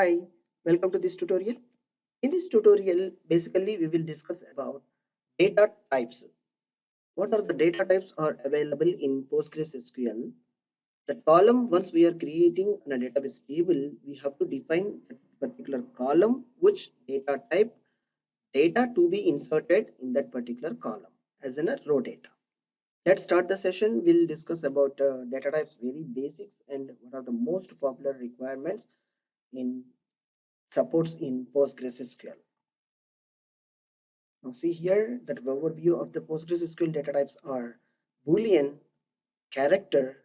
Hi, welcome to this tutorial. In this tutorial, basically we will discuss about data types. What are the data types are available in PostgreSQL? The column, once we are creating a database table, we have to define a particular column, which data type data to be inserted in that particular column as in a row data. Let's start the session. We'll discuss about data types, very basics, and what are the most popular requirements in supports in PostgreSQL. Now see here that overview of the PostgreSQL data types are Boolean, character,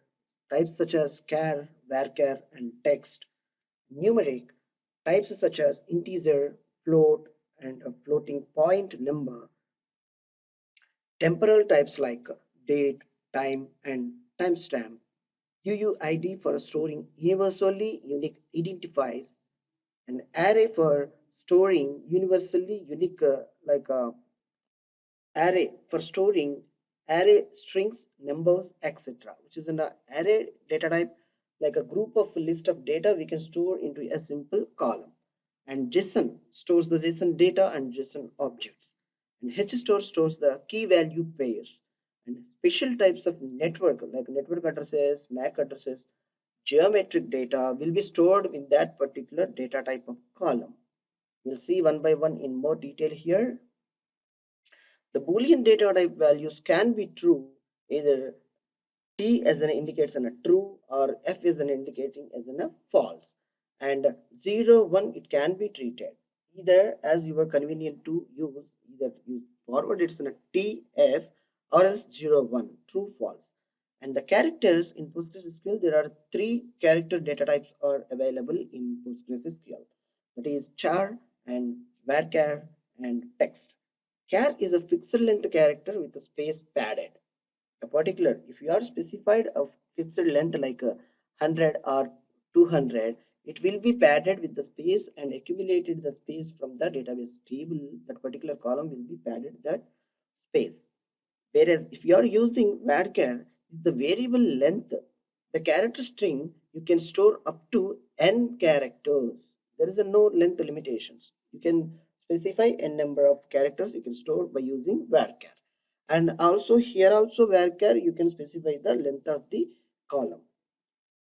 types such as char, varchar, and text, numeric, types such as integer, float, and a floating point number, temporal types like date, time, and timestamp, UUID for storing universally unique identifiers, an array for storing universally unique array for storing array strings, numbers, etc., which is an array data type, like a group of list of data we can store into a simple column. And JSON stores the JSON data and JSON objects. And HStore stores the key value pairs. And special types of network, like network addresses, MAC addresses, geometric data will be stored in that particular data type of column. We'll see one by one in more detail here. The Boolean data type values can be true, either T as an indicates an a true or F is an indicating as an a false. And 0, 1 it can be treated either as you are convenient to use, either you forward it's in a TF or else 0, 1, true, false. And the characters in PostgreSQL, there are 3 character data types are available in PostgreSQL. That is char and varchar and text. Char is a fixed length character with a space padded. A particular, if you are specified a fixed length like a 100 or 200, it will be padded with the space and accumulated the space from the database table. That particular column will be padded that space. Whereas if you are using varchar, is the variable length, the character string, you can store up to n characters. There is a no length limitations. You can specify n number of characters you can store by using varchar. And also here also varchar, you can specify the length of the column.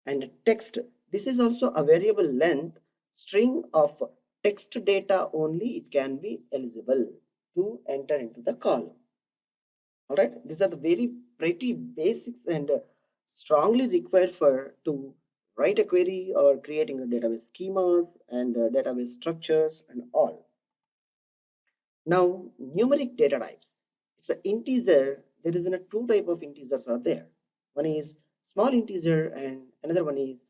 And text, this is also a variable length string of text data only it can be eligible to enter into the column. All right, these are the very pretty basics and strongly required for to write a query or creating a database schemas and database structures and all. Now, numeric data types. It's an integer. There is a two type of integers are there. One is small integer and another one is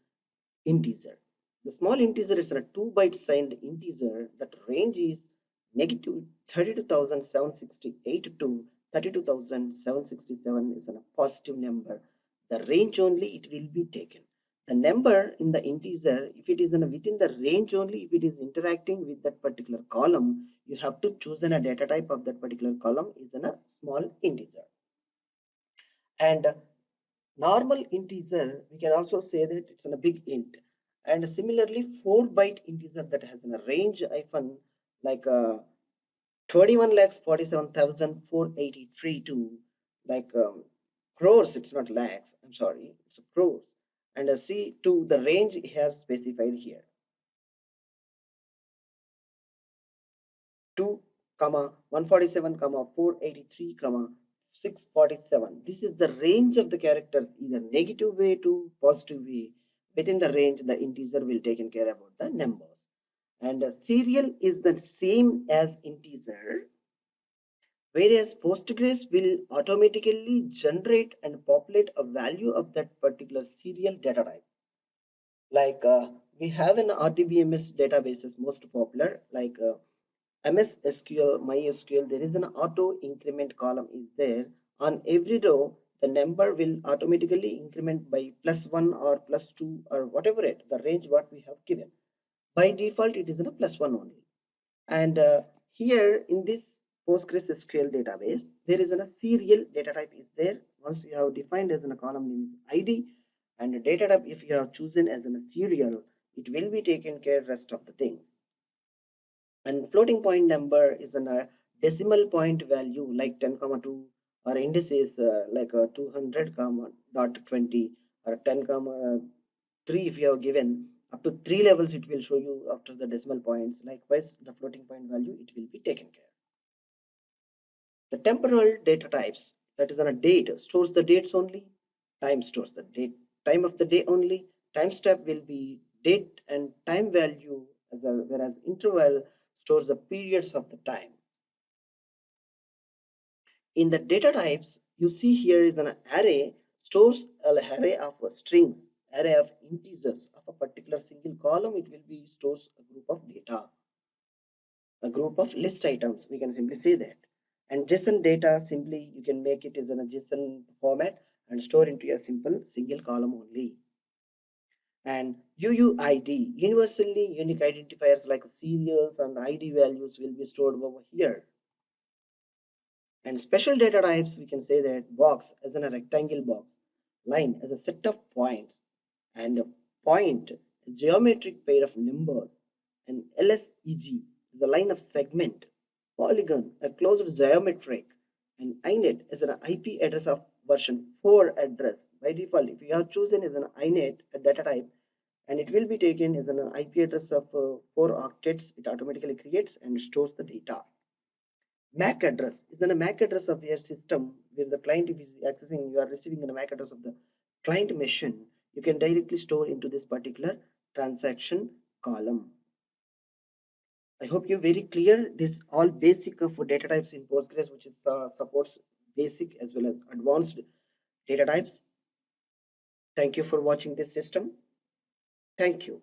integer. The small integer is a 2 byte signed integer that range is negative 32,768 to 32,767 is a positive number. The range only it will be taken. The number in the integer, if it is within the range only, if it is interacting with that particular column, you have to choose a data type of that particular column is a small integer. And normal integer, we can also say that it's a big int. And similarly, 4 byte integer that has a range hyphen like 21,47,483 to like crores, it's not lakhs, I'm sorry, it's crores. And see to the range here specified here. 2, 147, 483, 647. This is the range of the characters, either negative way to positive way. Within the range, the integer will taken care about the numbers. And serial is the same as integer, whereas Postgres will automatically generate and populate a value of that particular serial data type. Like we have an RDBMS databases most popular, like MS SQL, MySQL, there is an auto increment column is there. On every row, the number will automatically increment by +1 or +2 or whatever it, the range what we have given. By default, it is in a +1 only. And here in this PostgreSQL database, there is a serial data type is there. Once you have defined as a column name is ID, and the data type if you have chosen as a serial, it will be taken care rest of the things. And floating point number is a decimal point value like 10 comma 2, or indices like 200 comma dot 20, or 10 comma 3. If you have given up to 3 levels, it will show you after the decimal points. Likewise, the floating point value, it will be taken care. The temporal data types, that is on a date, stores the dates only. Time stores the date, time of the day only. Time step will be date and time value, whereas interval stores the periods of the time. In the data types, you see here is an array stores an array of strings, array of integers of a particular single column. It will be stores a group of data, a group of list items. We can simply say that. And JSON data, simply you can make it as in a JSON format and store into a simple single column only. And UUID, universally unique identifiers like serials and ID values will be stored over here. And special data types, we can say that box as in a rectangle box, line as a set of points, and a point, a geometric pair of numbers, and LSEG is a line of segment, polygon, a closed geometric, and INET is an IP address of version 4 address. By default, if you have chosen as an INET, a data type, and it will be taken as an IP address of 4 octets, it automatically creates and stores the data. MAC address is a MAC address of your system where the client is accessing, you are receiving the MAC address of the client machine. You can directly store into this particular transaction column. I hope you're very clear. This all basic of data types in Postgres, which is supports basic as well as advanced data types. Thank you for watching this system. Thank you.